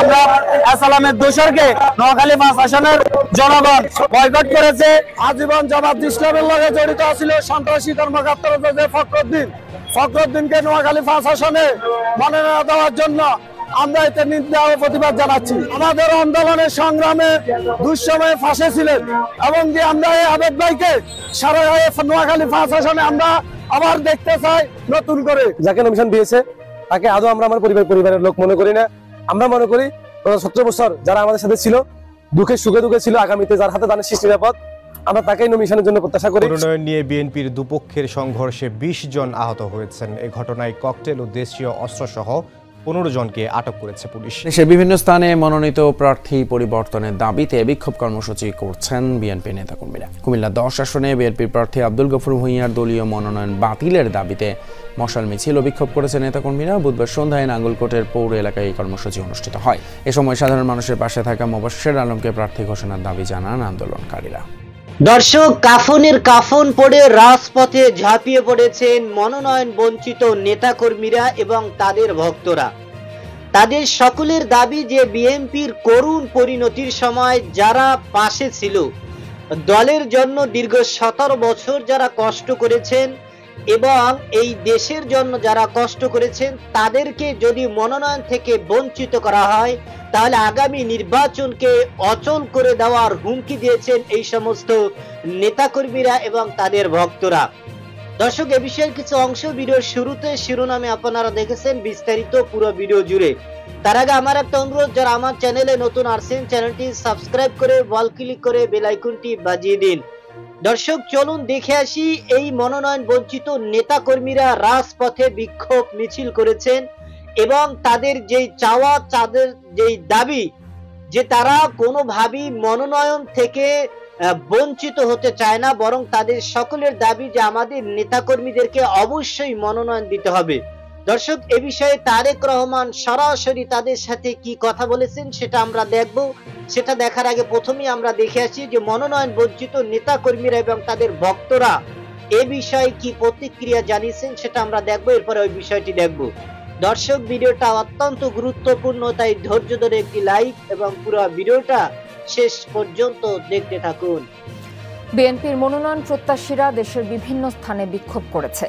আমরা সালামের দোসরকে নোয়াখালী 5 আসনের জনগণ বয়কট করেছে। আজীবন জামাত ইসলামের লগে জড়িত ছিল সন্ত্রাসী কর্মকর্তা যে ফখরুদ্দিনকে নোয়াখালী 5 আসনে মনোনয়ন দেওয়ার জন্য আমরা এতে নিন্দা ও প্রতিবাদ জানাচ্ছি। আমাদের আন্দোলনের সংগ্রামে দুঃসময়ে ফাঁসে ছিলেন এবং যে আমরা এই আবেদ ভাইকে সারা নোয়াখালী 5 আসনে আমরা আবার দেখতে চাই নতুন করে। যাকে নমিশন দিয়েছে তাকে আদৌ আমরা আমার পরিবারের লোক মনে করি না। আমরা মনে করি 17 বছর যারা আমাদের সাথে ছিল, দুঃখে সুখে ছিল, আগামীতে যার হাতে দানের সৃষ্টি নিরাপদ, আমরা তাকেই নমিশনের জন্য প্রত্যাশা করি। মনোনয়ন নিয়ে বিএনপির দুপক্ষের সংঘর্ষে 20 জন আহত হয়েছেন। এই ঘটনায় ককটেল ও দেশীয় অস্ত্রসহ 15 জনকে আটক করেছে পুলিশ। দেশের বিভিন্ন স্থানে মনোনীত প্রার্থী পরিবর্তনের দাবিতে বিক্ষোভ কর্মসূচি করছেন বিএনপি নেতাকর্মীরা। কুমিল্লা 10 আসনে বিএনপির প্রার্থী আব্দুল গফুর ভূঁইয়ার দলীয় মনোনয়ন বাতিলের দাবিতে মশাল মিছিল ও বিক্ষোভ করেছে নেতাকর্মীরা। বুধবার সন্ধ্যায় নাঙ্গলকোটের পৌর এলাকায় এই কর্মসূচি অনুষ্ঠিত হয়। এ সময় সাধারণ মানুষের পাশে থাকা মোবাশ্বের আলমকে প্রার্থী ঘোষণার দাবি জানান আন্দোলনকারীরা। দর্শক, কাফনের কাফন পড়ে রাজপথে ঝাঁপিয়ে পড়েছেন মনোনয়ন বঞ্চিত নেতাকর্মীরা এবং তাদের ভক্তরা। তাদের সকলের দাবি যে বিএনপির করুণ পরিণতির সময় যারা পাশে ছিল, দলের জন্য দীর্ঘ 17 বছর যারা কষ্ট করেছেন এবং এই দেশের জন্য যারা কষ্ট করেছেন, তাদেরকে যদি মনোনয়ন থেকে বঞ্চিত করা হয় তাহলে আগামী নির্বাচনকে অচল করে দেওয়ার হুমকি দিয়েছেন এই সমস্ত নেতাকর্মীরা এবং তাদের ভক্তরা। দর্শক, এ বিষয়ের কিছু অংশ ভিডিওর শুরুতে শিরোনামে আপনারা দেখেছেন, বিস্তারিত পুরো ভিডিও জুড়ে। তার আগে আমার একটা অনুরোধ, যারা আমার চ্যানেলে নতুন আসছেন চ্যানেলটি সাবস্ক্রাইব করে বল ক্লিক করে বেল আইকনটি বাজিয়ে দিন। দর্শক, চলুন দেখে আসি এই মনোনয়ন বঞ্চিত নেতাকর্মীরা রাজপথে বিক্ষোভ মিছিল করেছেন এবং তাদের যেই চাওয়া, তাদের যেই দাবি যে তারা কোনোভাবেই মনোনয়ন থেকে বঞ্চিত হতে চায় না, বরং তাদের সকলের দাবি যে আমাদের নেতাকর্মীদেরকে অবশ্যই মনোনয়ন দিতে হবে। দর্শক, এ বিষয়ে তারেক রহমান সরাসরি তাদের সাথে কি কথা বলেছেন সেটা আমরা দেখব। সেটা দেখার আগে প্রথমেই আমরা দেখে আসি যে মনোনয়ন বঞ্চিত নেতাকর্মীরা এবং তাদের ভক্তরা এ বিষয়ে কি প্রতিক্রিয়া জানিয়েছেন সেটা আমরা দেখব, এরপরে ওই বিষয়টি দেখব। দর্শক, ভিডিওটা অত্যন্ত গুরুত্বপূর্ণ, তাই ধৈর্য ধরে একটি লাইক এবং পুরো ভিডিওটা শেষ পর্যন্ত দেখতে থাকুন। বিএনপির মনোনয়ন প্রত্যাশীরা দেশের বিভিন্ন স্থানে বিক্ষোভ করেছে।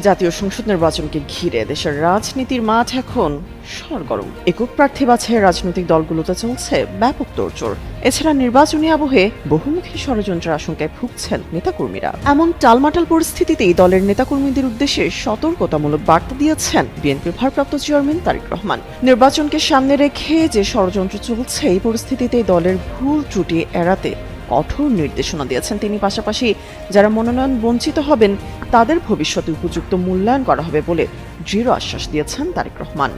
জাতীয় সংসদ নির্বাচনকে ঘিরে দেশের রাজনীতির মাঠ এখন সরগরম। একক প্রার্থী বাছাইয়ের রাজনৈতিক দলগুলোতে চলছে ব্যাপক তোড়জোড়। এছাড়া নির্বাচনী আবহে বহুমুখী ষড়যন্ত্রের আশঙ্কায় ভুগছেন নেতাকর্মীরা। এমন টালমাটাল পরিস্থিতিতেই দলের নেতাকর্মীদের উদ্দেশ্যে সতর্কতামূলক বার্তা দিয়েছেন বিএনপির ভারপ্রাপ্ত চেয়ারম্যান তারেক রহমান। নির্বাচনকে সামনে রেখে যে ষড়যন্ত্র চলছে, এই পরিস্থিতিতে দলের ভুল ত্রুটি এড়াতে কঠোর নির্দেশনা দিয়েছেন তিনি। পাশাপাশি যারা মনোনয়ন বঞ্চিত হবেন তাদের ভবিষ্যতে উপযুক্ত মূল্যায়ন করা হবে বলে দৃঢ় আশ্বাস দিয়েছেন তারেক রহমান।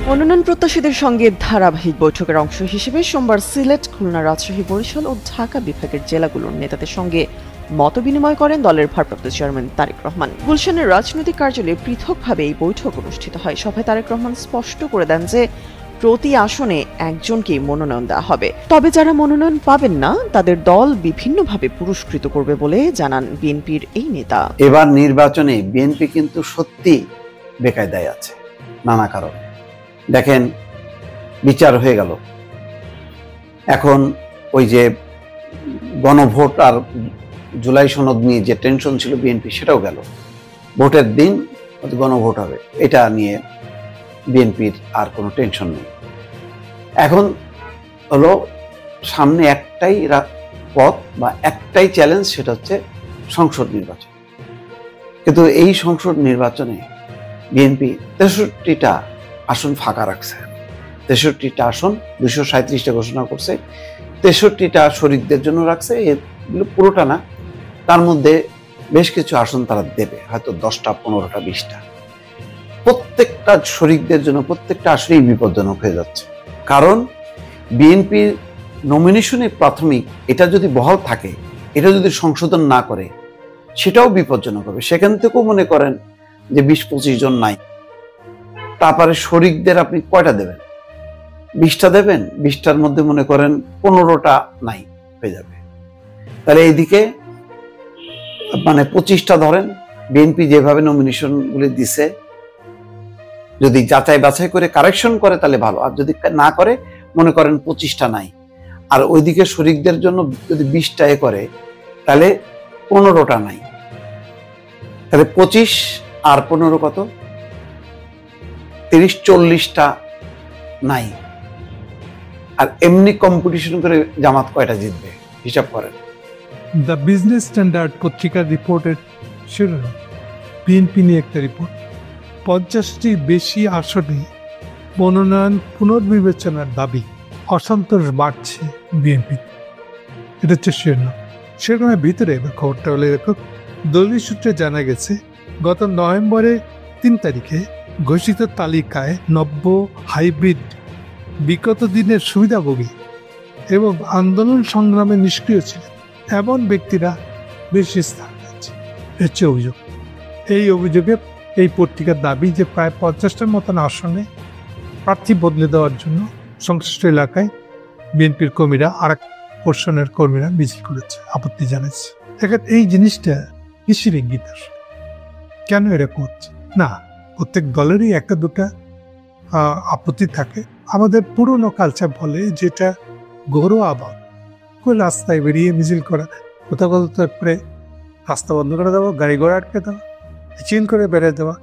মনোনয়ন প্রত্যাশীদের সঙ্গে ধারাবাহিক বৈঠকের অংশ হিসেবে সোমবার সিলেট, খুলনা, রাজশাহী, বরিশাল ও ঢাকা বিভাগের জেলাগুলোর নেতাদের সঙ্গে মত বিনিময় করেন দলের ভারপ্রাপ্ত চেয়ারম্যান তারেক রহমান। গুলশানের রাজনৈতিক কার্যালয়ে পৃথকভাবে এই বৈঠক অনুষ্ঠিত হয়। সভায় তারেক রহমান স্পষ্ট করে দেন যে প্রতি আসনে একজনকে মনোনয়ন দেওয়া হবে, তবে যারা মনোনয়ন পাবেন না তাদের দল বিভিন্নভাবে পুরস্কৃত করবে বলে জানান বিএনপির এই নেতা। এবার নির্বাচনে বিএনপি কিন্তু সত্যি বেকায়দায় আছে নানা কারণ। দেখেন, বিচার হয়ে গেল, এখন ওই যে গণভোট আর জুলাই সনদ নিয়ে যে টেনশন ছিল বিএনপি, সেটাও গেল। ভোটের দিন গণভোট হবে, এটা নিয়ে বিএনপির আর কোনো টেনশন নেই। এখন হলো সামনে একটাই পথ বা একটাই চ্যালেঞ্জ, সেটা হচ্ছে সংসদ নির্বাচন। কিন্তু এই সংসদ নির্বাচনে বিএনপি 63টা আসন ফাঁকা রাখছে। 63টা আসন 237টা ঘোষণা করছে, 63টা শরিকদের জন্য রাখছে। এগুলো পুরোটা না, তার মধ্যে বেশ কিছু আসন তারা দেবে, হয়তো 10টা, 15টা, 20টা। প্রত্যেকটা শরিকদের জন্য প্রত্যেকটা আসলেই বিপজ্জনক হয়ে যাচ্ছে। কারণ বিএনপির নমিনেশনে প্রাথমিক এটা যদি বহাল থাকে, এটা যদি সংশোধন না করে, সেটাও বিপজ্জনক হবে। সেখান থেকেও মনে করেন যে 20-25 জন নাই, তারপরে শরিকদের আপনি কয়টা দেবেন? 20টা দেবেন, 20টার মধ্যে মনে করেন 15টা নাই হয়ে যাবে। তাহলে এইদিকে মানে 25টা ধরেন, বিএনপি যেভাবে নমিনেশনগুলি দিছে যদি যাচাই বাছাই করে কারেকশন করে তাহলে ভালো, আর যদি না করে মনে করেন 25টা নাই, আর ওইদিকে শরিকদের জন্য যদি 20টায় করে তাহলে 15টা নাই, তাহলে 25 আর 15 কত, 30-40টা নাই। আর এমনি কম্পিটিশন করে জামাত কয়টা জিতবে হিসাব করেন। দ্য বিজনেস স্ট্যান্ডার্ড পত্রিকার রিপোর্টের শিরোনাম, বিএনপি নিয়ে একটা রিপোর্ট, 50টি বেশি আসনে মনোনয়ন পুনর্বিবেচনার দাবি, অসন্তোষ বাড়ছে বিএনপি। এটা হচ্ছে শিরোনাম। শিরোনামের ভিতরে খবরটা হলে এরকম, দলীয় সূত্রে জানা গেছে গত নভেম্বরের 3 তারিখে ঘোষিত তালিকায় নব্য হাইব্রিড বিগত দিনের সুবিধাভোগী এবং আন্দোলন সংগ্রামে নিষ্ক্রিয় ছিলেন এমন ব্যক্তিরা বেশি স্থান পাচ্ছে, হচ্ছে অভিযোগ। এই অভিযোগে এই পত্রিকার দাবি যে প্রায় 50টার মতন আসনে প্রার্থী বদলে দেওয়ার জন্য সংশ্লিষ্ট এলাকায় বিএনপির কর্মীরা আর এক পোর্শনের কর্মীরা মিছিল করেছে, আপত্তি জানাচ্ছে। এই জিনিসটা কিসের ইঙ্গিত আসে? কেন এরকম হচ্ছে? না, প্রত্যেক দলেরই একটা দুটা আপত্তি থাকে। আমাদের পুরনো কালচার বলে যেটা ঘরোয়া আবাদ, রাস্তায় বেরিয়ে মিছিল করা, কোথাও কোথাও করে রাস্তা বন্ধ করে দেওয়া, গাড়ি ঘোড়া আটকে দেওয়া, চিন করে বেড়ে দেওয়া,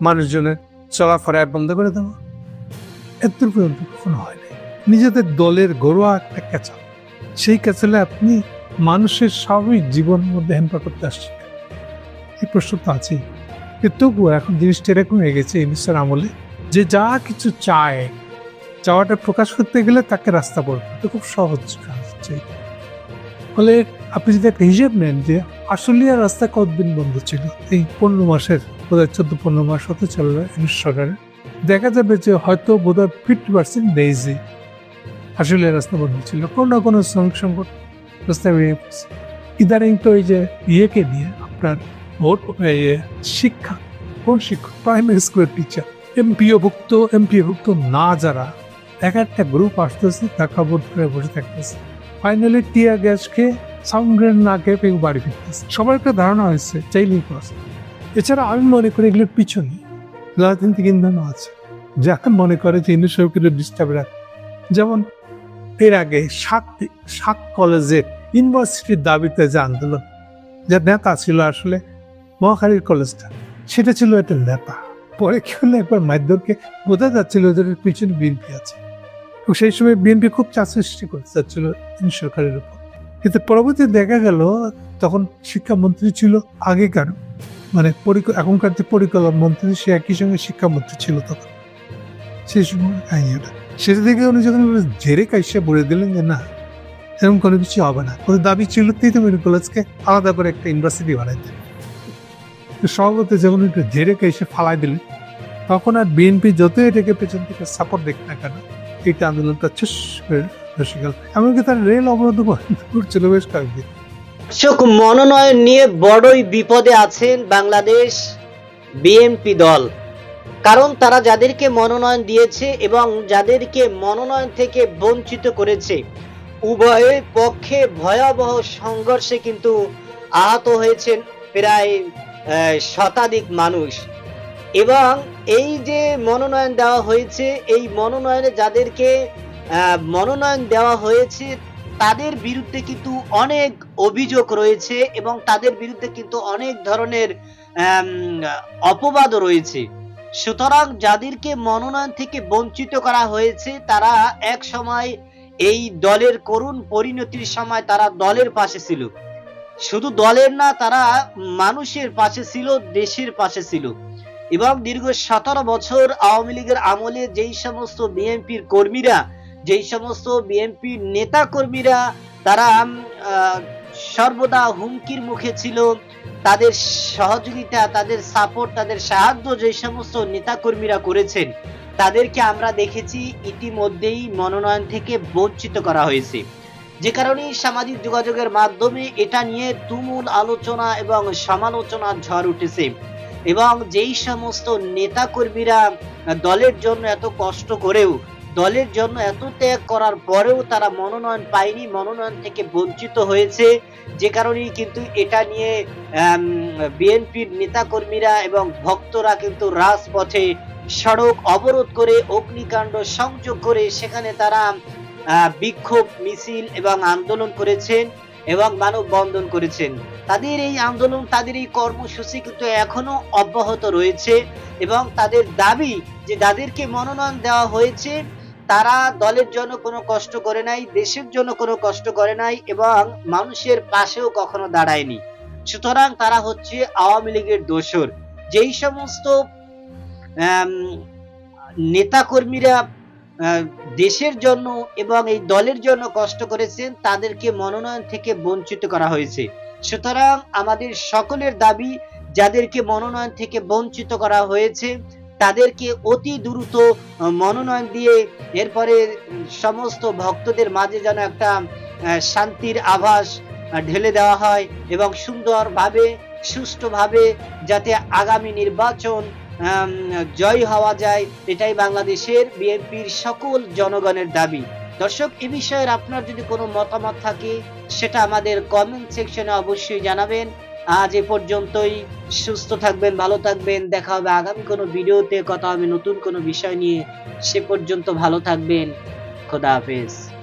মানুষজনের চলাফেরা বন্ধ করে দেওয়া, এত পর্যন্ত কখনো হয় না। নিজেদের দলের ঘরোয়া একটা ক্যাচাল, সেই ক্যাচালে আপনি মানুষের স্বাভাবিক জীবনের মধ্যে হ্যাম্পার করতে আসছেন, এই প্রশ্ন তো আছেই। তবুও এখন জিনিসটা এরকম হয়ে গেছে ইনিশার আমলে যে যা কিছু চায়, চাওয়াটা প্রকাশ করতে গেলে তাকে রাস্তা পড়বে, এটা খুব সহজ কাজ। ফলে আপনি যদি একটা হিসেব নেন যে আশুলিয়ার রাস্তা কতদিন বন্ধ ছিল, এই 15 মাসের, বোধহয় 14-15 মাস হতে চলবে সরকারের, দেখা যাবে যে হয়তো বোধহয় 50% ডেইজি আশুলিয়ার রাস্তা বন্ধ ছিল, কোনো না কোনো শ্রমিক সংকট রাস্তায় বেরিয়ে পড়ছে। ইদানিং তো এই যে ইয়েকে নিয়ে আপনার ভোট, শিক্ষা, কোন শিক্ষক, প্রাইমারি স্কুলের টিচার, এমপিওভুক্ত না যারা, একটা গ্রুপ আসতেছে, টাকা ভোট করে বসে থাকতেছে, ফাইনালি টিয়ার গ্যাসকে সাউন্ড গ্রেনেড না খেয়ে কেউ বাড়ি ফিরতেছে। সবার একটা ধারণা হয়েছে চাইলেই পাস। এছাড়া আমি মনে করি এগুলোর পিছনে রাজনৈতিক ইন্ধন আছে, যাকে মনে করে যে হিন্দু সরকার ডিস্টার্ব রাখে। যেমন এর আগে 7 কলেজের ইউনিভার্সিটির দাবিতে যে আন্দোলন, যার নেতা ছিল আসলে মহাখালীর কলেজটা, সেটা ছিল একটা নেতা। পরে কি হলো, একবার মাধ্যমকে বোঝা যাচ্ছিল যে পিছনে বিএনপি আছে, সেই সময় বিএনপি খুব চাপ সৃষ্টি করতে চাচ্ছিল সরকারের উপর। কিন্তু পরবর্তী দেখা গেল তখন শিক্ষামন্ত্রী ছিল আগেকার, মানে এখনকার যে পরিকল্পনা মন্ত্রী, সে একই সঙ্গে শিক্ষামন্ত্রী ছিল তখন, সেই সময় কাহিনীটা। সেটা থেকে উনি যখন ঝেড়ে কাইসে বলে দিলেন যে না, এরকম কোনো কিছু হবে না, কোনো দাবি ছিল তো মেডিকেল কলেজকে আলাদা করে একটা ইউনিভার্সিটি বানাইতে। সভাপতি যখন একটু ঝেড়ে কাইসে ফালাই দিলেন, তখন আর বিএনপি যত এটাকে পেছন থেকে সাপোর্ট দেখে না কেন, এইটা আন্দোলনটা চুস করে বসে গেল। এমনকি তার রেল অবরোধ করছিল বেশ কয়েকদিন। মনোনয়ন নিয়ে বড়ই বিপদে আছেন বাংলাদেশ বিএনপি দল, কারণ তারা যাদেরকে মনোনয়ন দিয়েছে এবং যাদেরকে মনোনয়ন থেকে বঞ্চিত করেছে, উভয় পক্ষে ভয়াবহ সংঘর্ষে কিন্তু আহত হয়েছেন প্রায় শতাধিক মানুষ। এবং এই যে মনোনয়ন দেওয়া হয়েছে, এই মনোনয়নে যাদেরকে মনোনয়ন দেওয়া হয়েছে তাদের বিরুদ্ধে কিন্তু অনেক অভিযোগ রয়েছে এবং তাদের বিরুদ্ধে কিন্তু অনেক ধরনের অপবাদও রয়েছে। সুতরাং যাদেরকে মনোনয়ন থেকে বঞ্চিত করা হয়েছে তারা এক সময় এই দলের করুণ পরিণতির সময় তারা দলের পাশে ছিল, শুধু দলের না, তারা মানুষের পাশে ছিল, দেশের পাশে ছিল। এবং দীর্ঘ 17 বছর আওয়ামী লীগের আমলে যেই সমস্ত বিএনপির কর্মীরা, যেই সমস্ত বিএনপির নেতা কর্মীরা তারা সর্বদা হুমকির মুখে ছিল, তাদের সহযোগিতা, তাদের সাপোর্ট, তাদের সাহায্য যে সমস্ত নেতা কর্মীরা করেছেন, তাদেরকে আমরা দেখেছি ইতিমধ্যেই মনোনয়ন থেকে বঞ্চিত করা হয়েছে। যে কারণে সামাজিক যোগাযোগের মাধ্যমে এটা নিয়ে তুমুল আলোচনা এবং সমালোচনার ঝড় উঠেছে। এবং যেই সমস্ত নেতা কর্মীরা দলের জন্য এত কষ্ট করেও, দলের জন্য এত ত্যাগ করার পরেও তারা মনোনয়ন পায়নি, মনোনয়ন থেকে বঞ্চিত হয়েছে, যে কারণেই কিন্তু এটা নিয়ে বিএনপির নেতা কর্মীরা এবং ভক্তরা কিন্তু রাজপথে সড়ক অবরোধ করে, অগ্নিকাণ্ড সংযোগ করে সেখানে তারা বিক্ষোভ মিছিল এবং আন্দোলন করেছেন এবং মানববন্ধন করেছেন। তাদের এই আন্দোলন, তাদের এই কর্মসূচি কিন্তু এখনো অব্যাহত রয়েছে এবং তাদের দাবি যে যাদেরকে মনোনয়ন দেওয়া হয়েছে তারা দলের জন্য কোনো কষ্ট করে নাই, দেশের জন্য কোনো কষ্ট করে নাই এবং মানুষের পাশেও কখনো দাঁড়ায়নি। সুতরাং তারা হচ্ছে আওয়ামী লীগের দোসর। যেই সমস্ত নেতাকর্মীরা দেশের জন্য এবং এই দলের জন্য কষ্ট করেছেন তাদেরকে মনোনয়ন থেকে বঞ্চিত করা হয়েছে। সুতরাং আমাদের সকলের দাবি, যাদেরকে মনোনয়ন থেকে বঞ্চিত করা হয়েছে তাদেরকে অতি দ্রুত মনোনয়ন দিয়ে এরপরে সমস্ত ভক্তদের মাঝে যেন একটা শান্তির আভাস ঢেলে দেওয়া হয় এবং সুন্দরভাবে সুষ্ঠুভাবে যাতে আগামী নির্বাচন জয় হওয়া যায়, এটাই বাংলাদেশের বিএনপির সকল জনগণের দাবি। দর্শক, এ বিষয়ে আপনার যদি কোনো মতামত থাকে সেটা আমাদের কমেন্ট সেকশনে অবশ্যই জানাবেন। আজ এ পর্যন্তই। সুস্থ থাকবেন, ভালো থাকবেন। দেখা হবে আগামী কোনো ভিডিওতে, কথা হবে নতুন কোনো বিষয় নিয়ে। সে পর্যন্ত ভালো থাকবেন। খোদা হাফেজ।